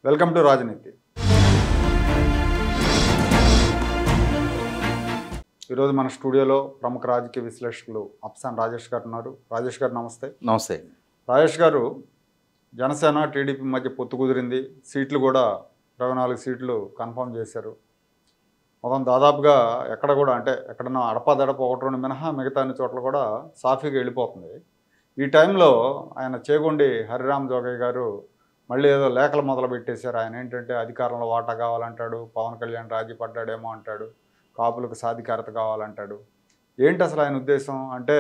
Welcome to రాజనీతి. ఈరోజు మన స్టూడియోలో ప్రముఖ రాజకీయ విశ్లేషకులు అప్సాన్ రాజేష్ గారు ఉన్నారు. రాజేష్ గారు నమస్తే. నమస్తే. రాజేష్ గారు, జనసేన టీడీపీ మధ్య పొత్తు కుదిరింది. సీట్లు కూడా 24 సీట్లు కన్ఫర్మ్ చేశారు. మొత్తం దాదాపుగా ఎక్కడ కూడా అంటే ఎక్కడన్నా అడపాదడప 1-2 మినహా మిగతా అన్ని చోట్ల కూడా సాఫీగా వెళ్ళిపోతుంది. ఈ టైంలో ఆయన చేగొండి హరిరామ్ జోగయ్య గారు మళ్ళీ ఏదో లేఖలు మొదలు పెట్టేశారు. ఆయన ఏంటంటే అధికారంలో వాటా కావాలంటాడు, పవన్ కళ్యాణ్ రాజీ పడ్డాడేమో అంటాడు, కాపులకు సాధికారత కావాలంటాడు. ఏంటి అసలు ఆయన ఉద్దేశం అంటే,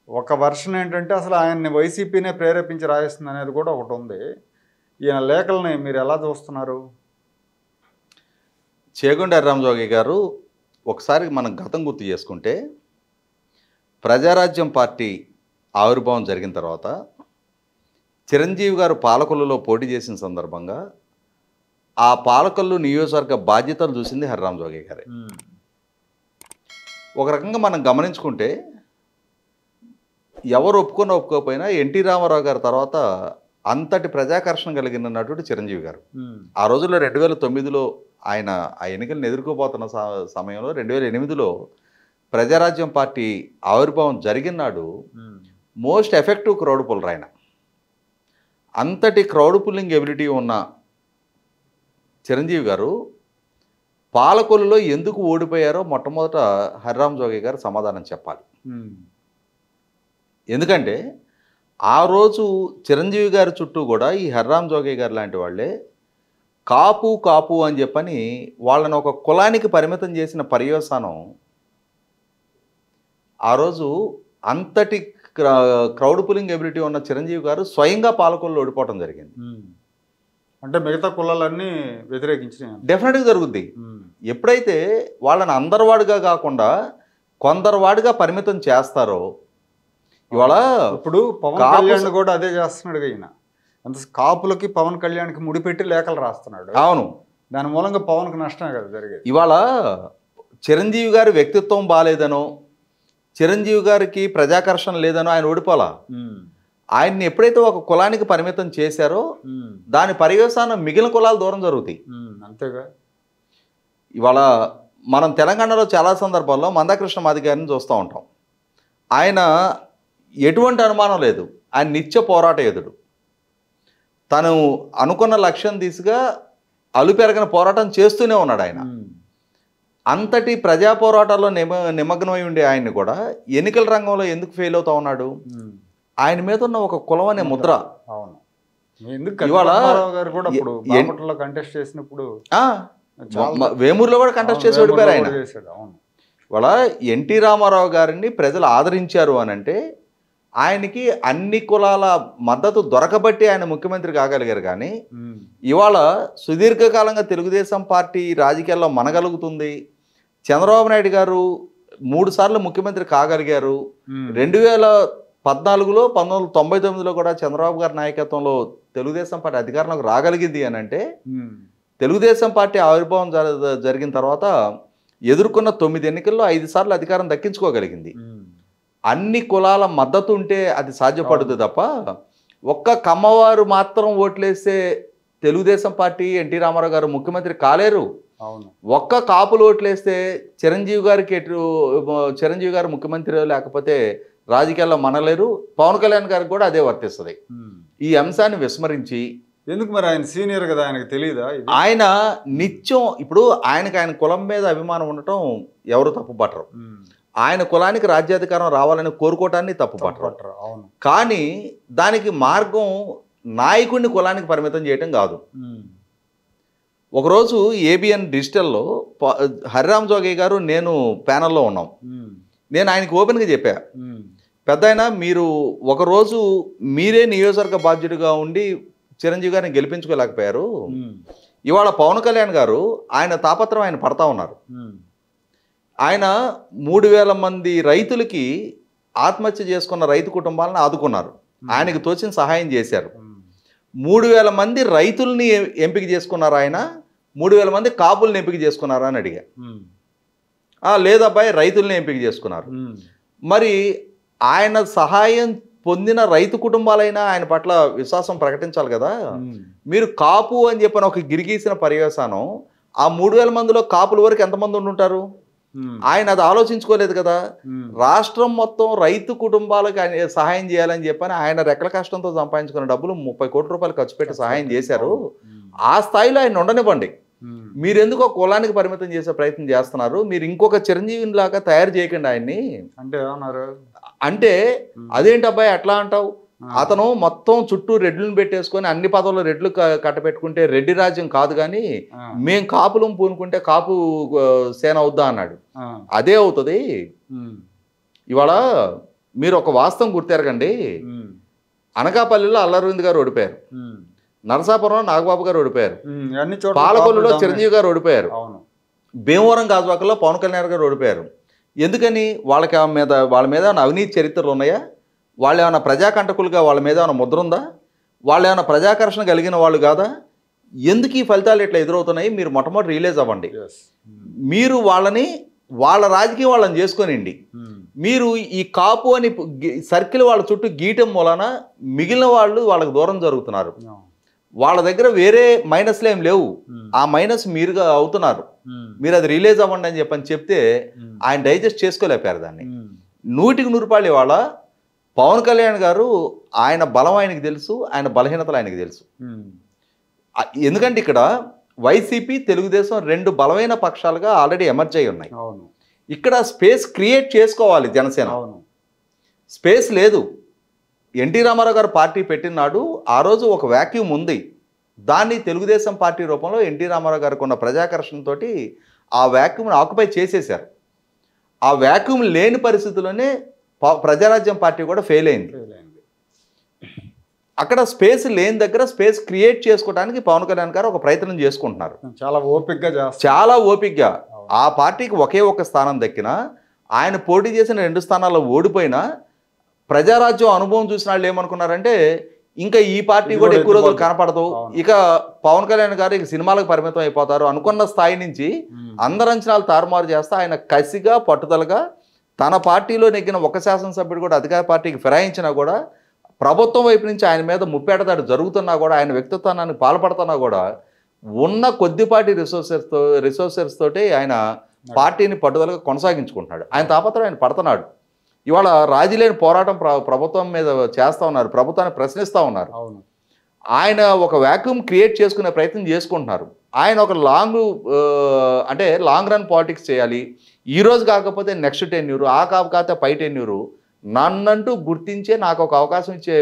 ఒక వర్షన్ ఏంటంటే అసలు ఆయన్ని వైసీపీనే ప్రేరేపించి రాయిస్తుంది అనేది కూడా ఒకటి ఉంది. ఈయన లేఖల్ని మీరు ఎలా చూస్తున్నారు? చేగొండి హరిరామ్ జోగయ్య గారు ఒకసారి మనం గతం గుర్తు చేసుకుంటే, ప్రజారాజ్యం పార్టీ ఆవిర్భావం జరిగిన తర్వాత చిరంజీవి గారు పాలకొల్లులో పోటీ చేసిన సందర్భంగా ఆ పాలకొల్లు నియోజకవర్గ బాధ్యతలు చూసింది హరిరామ్ జోగయ్య గారే. ఒక రకంగా మనం గమనించుకుంటే ఎవరు ఒప్పుకోకపోయినా ఎన్టీ రామారావు గారి తర్వాత అంతటి ప్రజాకర్షణ కలిగిన నటుడు చిరంజీవి గారు. ఆ రోజుల్లో 2009లో ఆయన ఆ ఎన్నికలను ఎదుర్కోబోతున్న సమయంలో 2008లో ప్రజారాజ్యం పార్టీ ఆవిర్భావం జరిగిన నాడు మోస్ట్ ఎఫెక్టివ్ క్రౌడ్ పుల్లర్ ఆయన. అంతటి క్రౌడ్ పుల్లింగ్ ఎబిలిటీ ఉన్న చిరంజీవి గారు పాలకొల్లులో ఎందుకు ఓడిపోయారో మొట్టమొదట హరిరామ్ జోగయ్య గారు సమాధానం చెప్పాలి. ఎందుకంటే ఆ రోజు చిరంజీవి గారి చుట్టూ కూడా ఈ హరిరామ్ జోగయ్య గారు లాంటి వాళ్ళే కాపు కాపు అని చెప్పని వాళ్ళని ఒక కులానికి పరిమితం చేసిన పర్యవసానం ఆ రోజు అంతటి క్రౌడ్ పుల్లింగ్ ఎబిలిటీ ఉన్న చిరంజీవి గారు స్వయంగా పాలకొల్లులో ఓడిపోవడం జరిగింది. అంటే మిగతా కులాలన్నీ వ్యతిరేకించినాయి. డెఫినెట్గా జరుగుద్ది. ఎప్పుడైతే వాళ్ళని అందరివాడుగా కాకుండా కొందరివాడుగా పరిమితం చేస్తారో, ఇవాళ ఇప్పుడు పవన్ కళ్యాణ్ కూడా అదే చేస్తున్నాడు. ఈయన అంత కాపులకి పవన్ కళ్యాణ్కి ముడిపెట్టి లేఖలు రాస్తున్నాడు. అవును, దాని మూలంగా పవన్కి నష్టమే కదా జరిగేది. ఇవాళ చిరంజీవి గారి వ్యక్తిత్వం బాగాలేదనో, చిరంజీవి గారికి ప్రజాకర్షణ లేదనో ఆయన ఓడిపోలా. ఆయన్ని ఎప్పుడైతే ఒక కులానికి పరిమితం చేశారో దాని పర్యవసానం మిగిలిన కులాలు దూరం జరుగుతాయి. అంతేగా. ఇవాళ మనం తెలంగాణలో చాలా సందర్భాల్లో మందాకృష్ణ మాది గారిని చూస్తూ ఉంటాం. ఆయన ఎటువంటి అనుమానం లేదు, ఆయన నిత్య పోరాట యోధుడు. తను అనుకున్న లక్ష్యం దిశగా అలుపెరగని పోరాటం చేస్తూనే ఉన్నాడు ఆయన. అంతటి ప్రజా పోరాటాల్లో నిమగ్నమై ఉండే ఆయన్ని కూడా ఎన్నికల రంగంలో ఎందుకు ఫెయిల్ అవుతా ఉన్నాడు? ఆయన మీద ఉన్న ఒక కులం అనే ముద్ర. అవును, ఇవాళ కంటెస్ట్ చేసినప్పుడు వేమూరులో కూడా కంటెస్ట్ చేసి ఓడిపోయారు ఆయన. ఇవాళ ఎన్టీ రామారావు గారిని ప్రజలు ఆదరించారు అని అంటే ఆయనకి అన్ని కులాల మద్దతు దొరకబట్టి ఆయన ముఖ్యమంత్రి కాగలిగారు. కానీ ఇవాళ సుదీర్ఘకాలంగా తెలుగుదేశం పార్టీ రాజకీయాల్లో మనగలుగుతుంది. చంద్రబాబు నాయుడు గారు 3 సార్లు ముఖ్యమంత్రి కాగలిగారు. 2014లో 1999లో కూడా చంద్రబాబు గారి నాయకత్వంలో తెలుగుదేశం పార్టీ అధికారంలోకి రాగలిగింది అని అంటే తెలుగుదేశం పార్టీ ఆవిర్భావం జరిగిన తర్వాత ఎదుర్కొన్న 9 ఎన్నికల్లో 5 సార్లు అధికారం దక్కించుకోగలిగింది. అన్ని కులాల మద్దతు ఉంటే అది సాధ్యపడుతుంది తప్ప ఒక్క కమ్మవారు మాత్రం ఓట్లేస్తే తెలుగుదేశం పార్టీ ఎన్టీ రామారావు గారు ముఖ్యమంత్రి కాలేరు. ఒక్క కాపులు ఓట్లేస్తే చిరంజీవి గారు ముఖ్యమంత్రి లేకపోతే రాజకీయాల్లో మనలేరు. పవన్ కళ్యాణ్ గారికి కూడా అదే వర్తిస్తుంది. ఈ అంశాన్ని విస్మరించి ఎందుకు మరి ఆయన సీనియర్ కదా, ఆయనకు తెలియదా? ఆయన నిత్యం ఇప్పుడు ఆయన కులం మీద అభిమానం ఉండటం ఎవరు తప్పు పట్టరు. ఆయన కులానికి రాజ్యాధికారం రావాలని కోరుకోవటాన్ని తప్పు పట్టరు. కానీ దానికి మార్గం నాయకుడిని కులానికి పరిమితం చేయటం కాదు. ఒకరోజు ఏబిఎన్ డిజిటల్లో హరిరామ్ జోగయ్య గారు నేను ప్యానల్లో ఉన్నాం. నేను ఆయనకి ఓపెన్గా చెప్పా, పెద్దాయన మీరు ఒకరోజు మీరే నియోజకవర్గ బాధ్యుడిగా ఉండి చిరంజీవి గారిని గెలిపించుకోలేకపోయారు. ఇవాళ పవన్ కళ్యాణ్ గారు ఆయన తాపత్రం ఆయన పడతా ఉన్నారు. ఆయన 3000 మంది రైతులకి ఆత్మహత్య చేసుకున్న రైతు కుటుంబాలను ఆదుకున్నారు. ఆయనకు తోచిన సహాయం చేశారు. 3000 మంది రైతుల్ని ఎంపిక చేసుకున్నారు ఆయన, 3000 మంది కాపుల్ని ఎంపిక చేసుకున్నారా అని అడిగా. లేదబ్బాయి రైతుల్ని ఎంపిక చేసుకున్నారు. మరి ఆయన సహాయం పొందిన రైతు కుటుంబాలైనా ఆయన పట్ల విశ్వాసం ప్రకటించాలి కదా. మీరు కాపు అని చెప్పిన ఒక గిరిగీసిన పర్యవసానం ఆ 3000 మందిలో కాపుల వరకు ఎంతమంది ఉండుంటారు? ఆయన అది ఆలోచించుకోలేదు కదా. రాష్ట్రం మొత్తం రైతు కుటుంబాలకు ఆయన సహాయం చేయాలని చెప్పని ఆయన రెక్కల కష్టంతో సంపాదించుకున్న డబ్బులు 30 కోట్ల రూపాయలు ఖర్చు పెట్టి సహాయం చేశారు. ఆ స్థాయిలో ఆయన ఉండనివ్వండి. మీరు ఎందుకు ఒక కులానికి పరిమితం చేసే ప్రయత్నం చేస్తున్నారు? మీరు ఇంకొక చిరంజీవిని లాగా తయారు చేయకండి ఆయన్ని. అంటే ఏమన్నారు అంటే అదేంటి అబ్బాయి అట్లా అంటావు? అతను మొత్తం చుట్టూ రెడ్లను పెట్టేసుకొని అన్ని పదవులు రెడ్లు కట్టబెట్టుకుంటే రెడ్డి రాజ్యం కాదు, కానీ మేం కాపులం పూనుకుంటే కాపు సేన అవుద్దా అన్నాడు. అదే అవుతుంది. ఇవాళ మీరు ఒక వాస్తవం గుర్తెరగండి. అనకాపల్లిలో అల్లరవింద్ గారు ఓడిపోయారు, నరసాపురంలో నాగబాబు గారు ఓడిపోయారు, పాలకొల్లులో చిరంజీవి గారు ఓడిపోయారు, భీమవరం గాజువాకలో పవన్ కళ్యాణ్ గారు ఓడిపోయారు. ఎందుకని? వాళ్ళ మీద అవినీతి చరిత్రలు ఉన్నాయా? వాళ్ళు ఏమైనా ప్రజాకంటకులుగా వాళ్ళ మీద ఏమైనా ముద్ర ఉందా? వాళ్ళు ఏమైనా ప్రజాకర్షణ కలిగిన వాళ్ళు కాదా? ఎందుకు ఈ ఫలితాలు ఇట్లా ఎదురవుతున్నాయి? మీరు మొట్టమొదటి రియలైజ్ అవ్వండి. మీరు వాళ్ళ రాజకీయం వాళ్ళని చేసుకొనిండి. మీరు ఈ కాపు అని సర్కిల్ వాళ్ళ చుట్టూ గీయటం వలన మిగిలిన వాళ్ళు వాళ్ళకి దూరం జరుగుతున్నారు. వాళ్ళ దగ్గర వేరే మైనస్లు ఏం లేవు, ఆ మైనస్ మీరుగా అవుతున్నారు. మీరు అది రిలీజ్ అవ్వండి అని చెప్పని చెప్తే ఆయన డైజెస్ట్ చేసుకోలేపారు దాన్ని. 100కి 100 రూపాయలు ఇవాళ పవన్ కళ్యాణ్ గారు ఆయన బలం ఆయనకి తెలుసు, ఆయన బలహీనతలు ఆయనకి తెలుసు. ఎందుకంటే ఇక్కడ వైసీపీ తెలుగుదేశం 2 బలమైన పక్షాలుగా ఆల్రెడీ ఎమర్జ్ అయి ఉన్నాయి. ఇక్కడ స్పేస్ క్రియేట్ చేసుకోవాలి జనసేన. స్పేస్ లేదు. ఎన్టీ రామారావు గారు పార్టీ పెట్టినాడు, ఆ రోజు ఒక వ్యాక్యూమ్ ఉంది. దాన్ని తెలుగుదేశం పార్టీ రూపంలో ఎన్టీ రామారావు గారికి ఉన్న ప్రజాకర్షణతో ఆ వ్యాక్యూమ్ని ఆక్యుపై చేసేశారు. ఆ వ్యాక్యూమ్ లేని పరిస్థితుల్లోనే ప్రజారాజ్యం పార్టీ కూడా ఫెయిల్ అయింది. అక్కడ స్పేస్ లేని దగ్గర స్పేస్ క్రియేట్ చేసుకోవడానికి పవన్ కళ్యాణ్ గారు ఒక ప్రయత్నం చేసుకుంటున్నారు. చాలా ఓపికగా ఆ పార్టీకి ఒకే ఒక స్థానం దక్కినా, ఆయన పోటీ చేసిన 2 స్థానాల్లో ఓడిపోయినా ప్రజారాజ్యం అనుభవం చూసిన వాళ్ళు ఏమనుకున్నారంటే ఇంకా ఈ పార్టీ కూడా ఎక్కువ రోజులు కనపడదు, ఇక పవన్ కళ్యాణ్ గారు ఇక సినిమాలకు పరిమితం అయిపోతారు అనుకున్న స్థాయి నుంచి అందరి అంచనాలు తారుమారు చేస్తే ఆయన కసిగా పట్టుదలగా తన పార్టీలో నెగ్గిన ఒక శాసనసభ్యుడు కూడా అధికార పార్టీకి ఫిరాయించినా కూడా, ప్రభుత్వం వైపు నుంచి ఆయన మీద ముప్పేటదాడు జరుగుతున్నా కూడా, ఆయన వ్యక్తిత్వాన్ని పాల్పడుతున్నా కూడా ఉన్న కొద్దిపాటి రిసోర్సెస్ తోటి ఆయన పార్టీని పట్టుదలగా కొనసాగించుకుంటున్నాడు. ఆయన తాపత్రం ఆయన పడుతున్నాడు. ఇవాళ రాజీలేని పోరాటం ప్రభుత్వం మీద చేస్తూ ఉన్నారు, ప్రభుత్వాన్ని ప్రశ్నిస్తూ ఉన్నారు. ఆయన ఒక వ్యాక్యూమ్ క్రియేట్ చేసుకునే ప్రయత్నం చేసుకుంటున్నారు. ఆయన ఒక లాంగ్ రన్ పాలిటిక్స్ చేయాలి. ఈరోజు కాకపోతే నెక్స్ట్ టెన్యూరు, ఆ కాకపోతే పై టెన్యూరు, నన్నంటూ గుర్తించే నాకు ఒక అవకాశం ఇచ్చే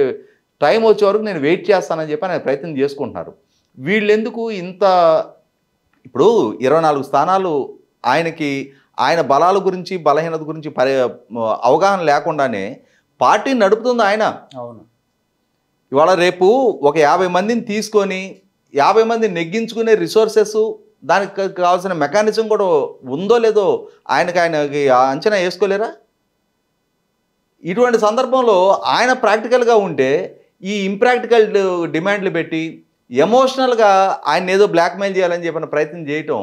టైం వచ్చే వరకు నేను వెయిట్ చేస్తానని చెప్పి ఆయన ప్రయత్నం చేసుకుంటున్నారు. వీళ్ళెందుకు ఇంత ఇప్పుడు 24 స్థానాలు ఆయనకి ఆయన బలాల గురించి బలహీనత గురించి అవగాహన లేకుండానే పార్టీని నడుపుతుంది ఆయన. ఇవాళ రేపు ఒక 50 మందిని తీసుకొని 50 మందిని నెగ్గించుకునే రిసోర్సెస్, దానికి కావాల్సిన మెకానిజం కూడా ఉందో లేదో ఆయనకి అంచనా వేసుకోలేరా? ఇటువంటి సందర్భంలో ఆయన ప్రాక్టికల్గా ఉంటే ఈ ఇంప్రాక్టికల్ డిమాండ్లు పెట్టి ఎమోషనల్గా ఆయన ఏదో బ్లాక్మెయిల్ చేయాలని చెప్పిన ప్రయత్నం చేయటం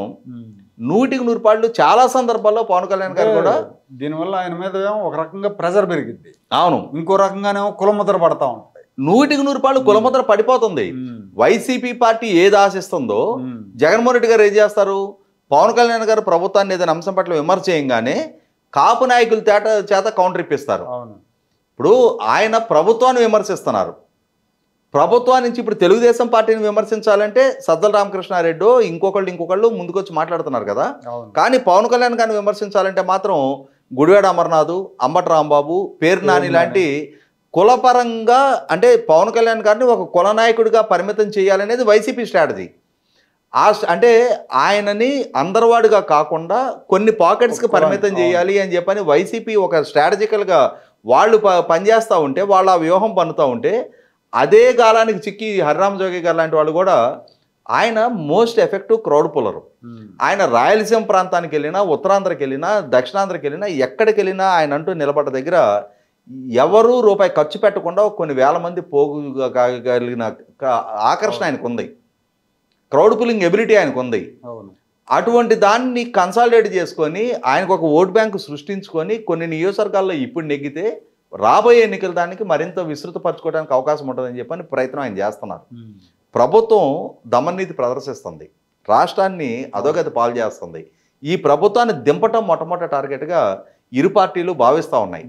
100కి 100 రూపాయలు చాలా సందర్భాల్లో పవన్ కళ్యాణ్ గారు కూడా దీనివల్ల ఆయన మీద ఏమో ఒక రకంగా ప్రెజర్ పెరిగింది. అవును, ఇంకో రకంగానేమో కులముద్ర పడతా ఉంటాయి. 100కి 100 రూపాయలు కులముద్ర పడిపోతుంది. వైసీపీ పార్టీ ఏది ఆశిస్తుందో జగన్మోహన్ రెడ్డి గారు ఏం చేస్తారు? పవన్ కళ్యాణ్ గారు ప్రభుత్వాన్ని ఏదైనా అంశం పట్ల విమర్శ చేయంగానే కాపు నాయకుల చేత కౌంటర్ ఇప్పిస్తారు. ఇప్పుడు ఆయన ప్రభుత్వాన్ని విమర్శిస్తున్నారు. ప్రభుత్వం నుంచి ఇప్పుడు తెలుగుదేశం పార్టీని విమర్శించాలంటే సజ్జల రామకృష్ణారెడ్డి ఇంకొకళ్ళు ముందుకొచ్చి మాట్లాడుతున్నారు కదా. కానీ పవన్ కళ్యాణ్ గారిని విమర్శించాలంటే మాత్రం గుడివాడ అమర్నాథ్, అంబటి రాంబాబు, పేరు నాని లాంటి కులపరంగా అంటే పవన్ కళ్యాణ్ గారిని ఒక కుల నాయకుడిగా పరిమితం చేయాలనేది వైసీపీ స్ట్రాటజీ. అంటే ఆయనని అందరివాడుగా కాకుండా కొన్ని పాకెట్స్కి పరిమితం చేయాలి అని చెప్పని వైసీపీ ఒక స్ట్రాటజికల్గా వాళ్ళు పనిచేస్తూ ఉంటే, వాళ్ళు ఆ వ్యూహం పన్నుతూ ఉంటే, అదే కాలానికి చిక్కి హరిరామ జోగి గారు లాంటి వాళ్ళు కూడా ఆయన మోస్ట్ ఎఫెక్టివ్ క్రౌడ్ పుల్లరు. ఆయన రాయలసీమ ప్రాంతానికి వెళ్ళినా, ఉత్తరాంధ్రకి వెళ్ళినా, దక్షిణాంధ్రకి వెళ్ళినా, ఎక్కడికి వెళ్ళినా ఆయన అంటూ నిలబడ్డ దగ్గర ఎవరూ రూపాయి ఖర్చు పెట్టకుండా కొన్ని వేల మంది పోగలిగిన ఆకర్షణ ఆయనకు ఉంది, క్రౌడ్ పుల్లింగ్ ఎబిలిటీ ఆయనకు ఉంది. అటువంటి దాన్ని కన్సాలిడేట్ చేసుకొని ఆయనకు ఒక ఓట్ బ్యాంకు సృష్టించుకొని కొన్ని నియోజకవర్గాల్లో ఇప్పుడు నెగ్గితే రాబోయే ఎన్నికల దానికి మరింత విస్తృతపరచుకోవడానికి అవకాశం ఉంటుందని చెప్పని ప్రయత్నం ఆయన చేస్తున్నారు. ప్రభుత్వం దమననీతి ప్రదర్శిస్తుంది, రాష్ట్రాన్ని అధోగతి పాలు చేస్తుంది. ఈ ప్రభుత్వాన్ని దింపటం మొట్టమొదటి టార్గెట్గా ఇరు పార్టీలు భావిస్తూ ఉన్నాయి.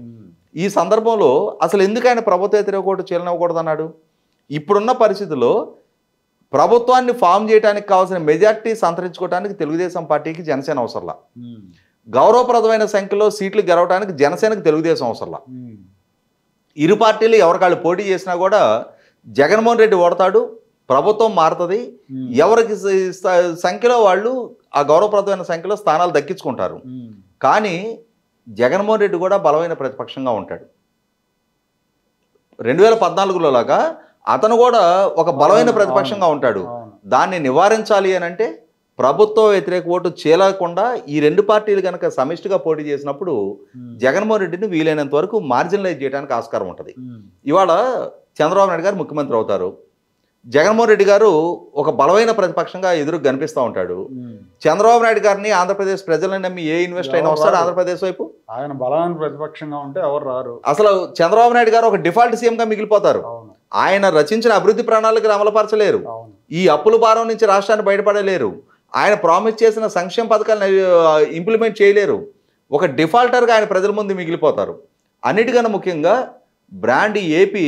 ఈ సందర్భంలో అసలు ఎందుకు ఆయన ప్రభుత్వ వ్యతిరేక ఓటు చీలనివ్వకూడదు అన్నాడు? ఇప్పుడున్న పరిస్థితుల్లో ప్రభుత్వాన్ని ఫామ్ చేయడానికి కావాల్సిన మెజార్టీ సంతరించుకోవడానికి తెలుగుదేశం పార్టీకి జనసేన అవసరంలా, గౌరవప్రదమైన సంఖ్యలో సీట్లు గెలవడానికి జనసేనకు తెలుగుదేశం అవసరంలా. ఇరు పార్టీలు ఎవరికాళ్ళు పోటీ చేసినా కూడా జగన్మోహన్ రెడ్డి ఓడతాడు, ప్రభుత్వం మారుతుంది, ఎవరికి సంఖ్యలో వాళ్ళు ఆ గౌరవప్రదమైన సంఖ్యలో స్థానాలు దక్కించుకుంటారు. కానీ జగన్మోహన్ రెడ్డి కూడా బలమైన ప్రతిపక్షంగా ఉంటాడు. 2014లో లాగా అతను కూడా ఒక బలమైన ప్రతిపక్షంగా ఉంటాడు. దాన్ని నివారించాలి అని అంటే ప్రభుత్వ వ్యతిరేక ఓటు చీలకుండా ఈ రెండు పార్టీలు కనుక సమిష్టిగా పోటీ చేసినప్పుడు జగన్మోహన్ రెడ్డిని వీలైనంత వరకు మార్జినలైజ్ చేయడానికి ఆస్కారం ఉంటుంది. ఇవాళ చంద్రబాబు నాయుడు గారు ముఖ్యమంత్రి అవుతారు, జగన్మోహన్ రెడ్డి గారు ఒక బలమైన ప్రతిపక్షంగా ఎదురు కనిపిస్తూ ఉంటాడు. చంద్రబాబు నాయుడు గారిని ఆంధ్రప్రదేశ్ ప్రజలను నమ్మి ఏ ఇన్వెస్ట్ అయినా వస్తాడు ఆంధ్రప్రదేశ్ వైపు? ఆయన బలమైన ప్రతిపక్షంగా ఉంటే ఎవరు రారు. అసలు చంద్రబాబు నాయుడు గారు ఒక డిఫాల్ట్ సీఎంగా మిగిలిపోతారు. ఆయన రచించిన అభివృద్ధి ప్రణాళికలు అమలుపరచలేరు, ఈ అప్పుల భారం నుంచి రాష్ట్రాన్ని బయటపడలేరు, ఆయన ప్రామిస్ చేసిన సంక్షేమ పథకాలను ఇంప్లిమెంట్ చేయలేరు. ఒక డిఫాల్టర్గా ఆయన ప్రజల ముందు మిగిలిపోతారు. అన్నిటికన్నా ముఖ్యంగా బ్రాండ్ ఏపీ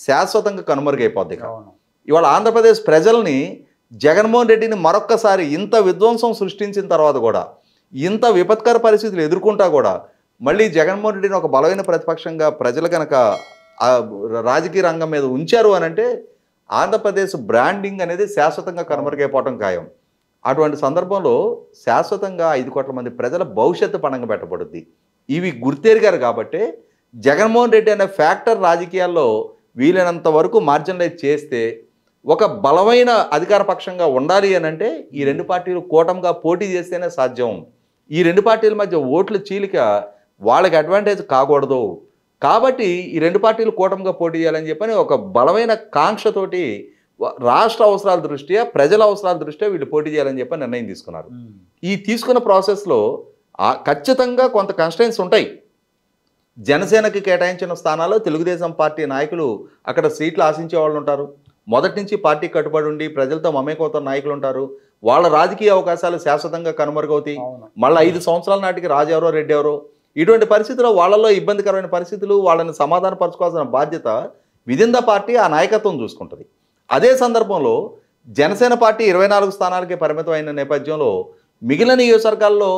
శాశ్వతంగా కనుమరుగైపోద్ది. ఇవాళ ఆంధ్రప్రదేశ్ ప్రజల్ని జగన్మోహన్ రెడ్డిని మరొక్కసారి ఇంత విధ్వంసం సృష్టించిన తర్వాత కూడా, ఇంత విపత్కర పరిస్థితులు ఎదుర్కొంటా కూడా మళ్ళీ జగన్మోహన్ రెడ్డిని ఒక బలమైన ప్రతిపక్షంగా ప్రజలు కనుక రాజకీయ రంగం మీద ఉంచారు అని అంటే ఆంధ్రప్రదేశ్ బ్రాండింగ్ అనేది శాశ్వతంగా కనుమరుగైపోవటం ఖాయం. అటువంటి సందర్భంలో శాశ్వతంగా 5 కోట్ల మంది ప్రజల భవిష్యత్తు పణంగా పెట్టబడుద్ది. ఇవి గుర్తెరిగారు కాబట్టి జగన్మోహన్ రెడ్డి అనే ఫ్యాక్టర్ రాజకీయాల్లో వీలైనంత వరకు మార్జినలైజ్ చేస్తే ఒక బలమైన అధికార పక్షంగా ఉండాలి అని అంటే ఈ రెండు పార్టీలు కూటమిగా పోటీ చేస్తేనే సాధ్యం. ఈ రెండు పార్టీల మధ్య ఓట్ల చీలిక వాళ్ళకి అడ్వాంటేజ్ కాకూడదు. కాబట్టి ఈ రెండు పార్టీలు కూటమిగా పోటీ చేయాలని చెప్పని ఒక బలమైన కాంక్షతోటి రాష్ట్ర అవసరాల దృష్ట్యా, ప్రజల అవసరాల దృష్ట్యా వీళ్ళు పోటీ చేయాలని చెప్పి నిర్ణయం తీసుకున్నారు. ఈ తీసుకున్న ప్రాసెస్లో ఖచ్చితంగా కొంత కన్స్ట్రెయిన్స్ ఉంటాయి. జనసేనకి కేటాయించిన స్థానాల్లో తెలుగుదేశం పార్టీ నాయకులు అక్కడ సీట్లు ఆశించే వాళ్ళు ఉంటారు. మొదటి నుంచి పార్టీ కట్టుబడి ఉండి ప్రజలతో మమేకవుతున్న నాయకులు ఉంటారు. వాళ్ళ రాజకీయ అవకాశాలు శాశ్వతంగా కనుమరుగవుతాయి. మళ్ళీ 5 సంవత్సరాల నాటికి రాజు ఎవరో రెడ్డి ఎవరో. ఇటువంటి పరిస్థితుల్లో వాళ్ళలో ఇబ్బందికరమైన పరిస్థితులు, వాళ్ళని సమాధానపరచుకోవాల్సిన బాధ్యత విదిన్ ద పార్టీ ఆ నాయకత్వం చూసుకుంటుంది. అదే సందర్భంలో జనసేన పార్టీ 24 స్థానాలకే పరిమితం అయిన నేపథ్యంలో మిగిలిన నియోజకవర్గాల్లో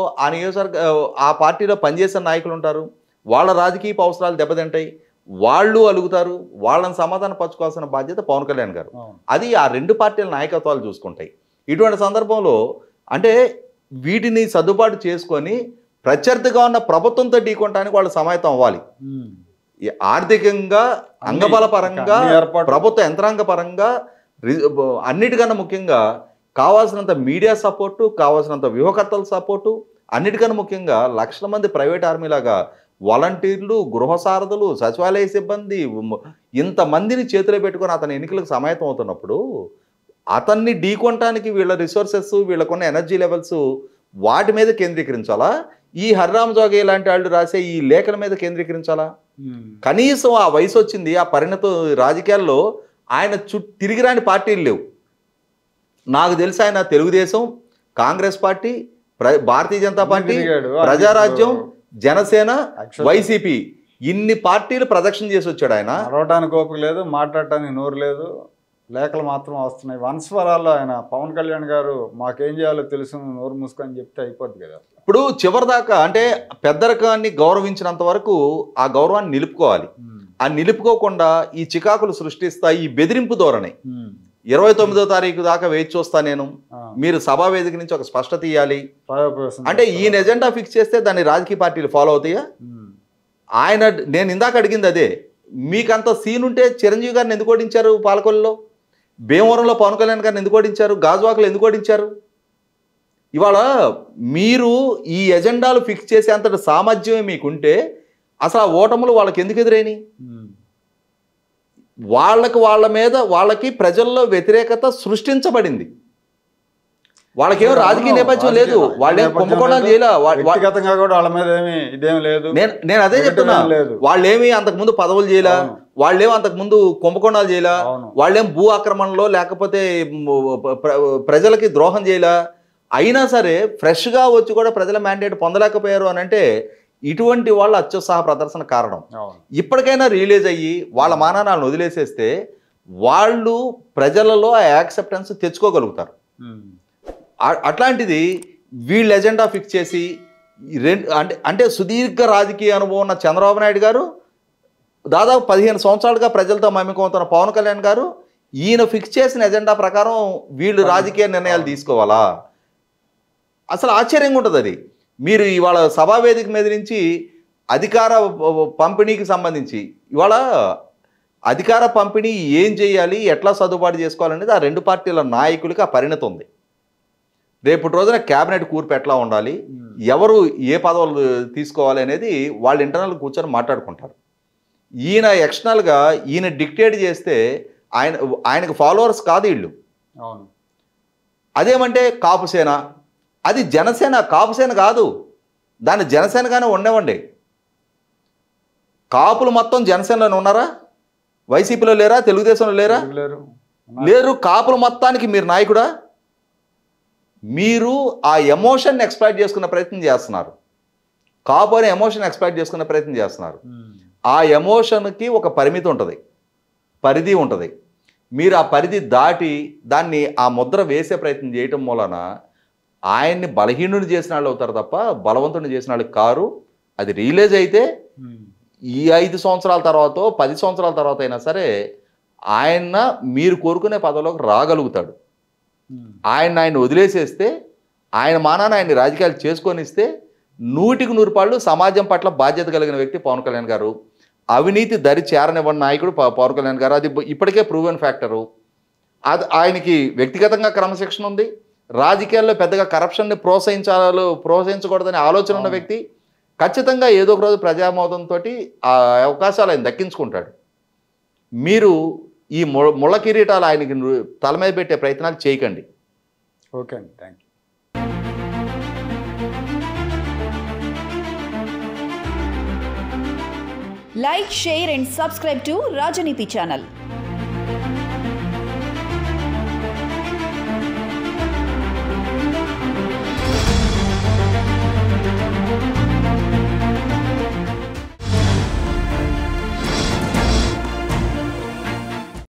ఆ పార్టీలో పనిచేసిన నాయకులు ఉంటారు. వాళ్ళ రాజకీయ అవసరాలు దెబ్బతింటాయి, వాళ్ళు అలుగుతారు. వాళ్ళని సమాధానం పరచుకోవాల్సిన బాధ్యత పవన్ కళ్యాణ్ గారు. అది ఆ రెండు పార్టీల నాయకత్వాలు చూసుకుంటాయి. ఇటువంటి సందర్భంలో అంటే వీటిని సర్దుబాటు చేసుకొని ప్రత్యర్థిగా ఉన్న ప్రభుత్వంతో ఢీకొనడానికి వాళ్ళు సమాయత్తం అవ్వాలి. ఆర్థికంగా, అంగబల పరంగా, ప్రభుత్వ యంత్రాంగ పరంగా, అన్నిటికన్నా ముఖ్యంగా కావాల్సినంత మీడియా సపోర్టు, కావాల్సినంత వ్యూహకర్తల సపోర్టు, అన్నిటికన్నా ముఖ్యంగా లక్షల మంది ప్రైవేట్ ఆర్మీలాగా వాలంటీర్లు, గృహసారథులు, సచివాలయ సిబ్బంది ఇంతమందిని చేతిలో పెట్టుకొని అతని ఎన్నికలకు సమాయత్తం అవుతున్నప్పుడు అతన్ని ఢీకొనటానికి వీళ్ళ రిసోర్సెస్, వీళ్ళకున్న ఎనర్జీ లెవెల్స్ వాటి మీద కేంద్రీకరించాలా? ఈ హర్రామ్ జోగే లాంటి వాళ్ళు రాసే ఈ లేఖల మీద కేంద్రీకరించాలా? కనీసం ఆ వయసు వచ్చింది, ఆ పరిణత రాజకీయాల్లో ఆయన తిరిగి రాని పార్టీలు లేవు. నాకు తెలిసి ఆయన Telugu Desam, Congress party, Bharatiya Janata party, Prajarajyam, Janasena, YCP ఇన్ని పార్టీలు ప్రదక్షిణ చేసి వచ్చాడు. ఆయన నడవటానికి ఓపిక లేదు, మాట్లాడటానికి నోరు లేదు, లేఖలు మాత్రం వస్తున్నాయి. వన్స్వరాల్లో ఆయన పవన్ కళ్యాణ్ గారు మాకేం చేయాలో తెలుసు, నోరు మూసుకొని చెప్తే అయిపోద్ది కదా. ఇప్పుడు చివరిదాకా అంటే పెద్దరికాన్ని గౌరవించినంత వరకు ఆ గౌరవాన్ని నిలుపుకోవాలి. ఆ నిలుపుకోకుండా ఈ చికాకులు సృష్టిస్తా ఈ బెదిరింపు ధోరణి 29వ తారీఖు దాకా వేచి చూస్తా నేను, మీరు సభా వేదిక నుంచి ఒక స్పష్టత ఇవ్వాలి అంటే ఈయన ఎజెండా ఫిక్స్ చేస్తే దాన్ని రాజకీయ పార్టీలు ఫాలో అవుతాయా? ఆయన నేను ఇందాక అడిగింది అదే. మీకంత సీన్ ఉంటే చిరంజీవి గారిని ఎందుకు ఓడించారు? పాలకొల్లులో, భీమవరంలో పవన్ కళ్యాణ్ గారిని ఎందుకు ఓడించారు? గాజువాకలు ఎందుకు ఓడించారు? ఇవాళ మీరు ఈ ఎజెండాలు ఫిక్స్ చేసే అంతటి సామర్థ్యమే మీకుంటే అసలు ఆ ఓటములు వాళ్ళకి ఎందుకు ఎదురైనాయి? వాళ్ళకి వాళ్ళ మీద వాళ్ళకి ప్రజల్లో వ్యతిరేకత సృష్టించబడింది. వాళ్ళకేం రాజకీయ నేపథ్యం లేదు, వాళ్ళేం కుంభకోణాలు చేయలే. వ్యక్తిగతంగా కూడా వాళ్ళ మీద ఇదేం లేదు. నేను అదే చెప్తున్నా, వాళ్ళేమి అంతకుముందు పదవులు చేయలే, వాళ్ళేమో అంతకుముందు కుంభకోణాలు చేయలే, వాళ్ళేం భూ ఆక్రమణలో లేకపోతే ప్రజలకి ద్రోహం చేయలే. అయినా సరే ఫ్రెష్గా వచ్చి కూడా ప్రజల మ్యాండేట్ పొందలేకపోయారు అని అంటే ఇటువంటి వాళ్ళ అత్యుత్సాహ ప్రదర్శన కారణం. ఇప్పటికైనా రియలైజ్ అయ్యి వాళ్ళ మానాలను వదిలేసేస్తే వాళ్ళు ప్రజలలో ఆ యాక్సెప్టెన్స్ తెచ్చుకోగలుగుతారు. అట్లాంటిది వీళ్ళు ఎజెండా ఫిక్స్ చేసి అంటే సుదీర్ఘ రాజకీయ అనుభవం ఉన్న చంద్రబాబు నాయుడు గారు, దాదాపు 15 సంవత్సరాలుగా ప్రజలతో మమేకమవుతున్న పవన్ కళ్యాణ్ గారు, ఈయన ఫిక్స్ చేసిన ఎజెండా ప్రకారం వీళ్ళు రాజకీయ నిర్ణయాలు తీసుకోవాలా? అసలు ఆశ్చర్యంగా ఉంటుంది అది. మీరు ఇవాళ సభావేదిక మీద నుంచి అధికార పంపిణీకి సంబంధించి ఇవాళ అధికార పంపిణీ ఏం చేయాలి, ఎట్లా సర్దుబాటు చేసుకోవాలనేది ఆ రెండు పార్టీల నాయకులకి ఆ పరిణతి ఉంది. రేపటి రోజున క్యాబినెట్ కూర్పు ఎట్లా ఉండాలి, ఎవరు ఏ పదవులు తీసుకోవాలి అనేది వాళ్ళ ఇంటర్నల్ కూర్చొని మాట్లాడుకుంటారు. ఈయన ఎక్స్టర్నల్గా ఈయన డిక్టేట్ చేస్తే ఆయనకు ఫాలోవర్స్ కాదు వీళ్ళు. అవును. అదేమంటే కాపుసేన, అది జనసేన, కాపుసేన కాదు. దాన్ని జనసేనగానే ఉండేవండి. కాపులు మొత్తం జనసేనలో ఉన్నారా? వైసీపీలో లేరా? తెలుగుదేశంలో లేరా? లేరు. కాపులు మొత్తానికి మీరు నాయకుడా? మీరు ఆ ఎమోషన్ ఎక్స్ప్లాయిట్ చేసుకునే ప్రయత్నం చేస్తున్నారు. కాపు అనే ఎమోషన్ ఎక్స్ప్లాయిట్ చేసుకునే ప్రయత్నం చేస్తున్నారు. ఆ ఎమోషన్కి ఒక పరిమితి ఉంటుంది, పరిధి ఉంటుంది. మీరు ఆ పరిధి దాటి దాన్ని ఆ ముద్ర వేసే ప్రయత్నం చేయటం మూలన ఆయన్ని బలహీనుని చేసిన వాళ్ళు అవుతారు తప్ప బలవంతుని చేసిన వాళ్ళు కారు. అది రియలైజ్ అయితే ఈ 5 సంవత్సరాల తర్వాత 10 సంవత్సరాల తర్వాత అయినా సరే ఆయన మీరు కోరుకునే పదవిలోకి రాగలుగుతాడు. ఆయన వదిలేసేస్తే, ఆయన మానాన్ని ఆయన్ని రాజకీయాలు చేసుకొనిస్తే 100కి 100 పాళ్ళు సమాజం పట్ల బాధ్యత కలిగిన వ్యక్తి పవన్ కళ్యాణ్ గారు. అవినీతి దరి చేరనివ్వని నాయకుడు పవన్ కళ్యాణ్ గారు. అది ఇప్పటికే ప్రూవెన్ ఫ్యాక్టరు. అది ఆయనకి వ్యక్తిగతంగా క్రమశిక్షణ ఉంది. రాజకీయాల్లో పెద్దగా కరప్షన్ని ప్రోత్సహించకూడదనే ఆలోచన ఉన్న వ్యక్తి. ఖచ్చితంగా ఏదో ఒక రోజు ప్రజామోదంతో ఆ అవకాశాలు ఆయన దక్కించుకుంటాడు. మీరు ఈ ముళ్ళ కిరీటాలు ఆయనకి తల మీద పెట్టే ప్రయత్నాలు చేయకండి. ఓకే అండి, thank you. Like, share and subscribe to Rajaniti channel.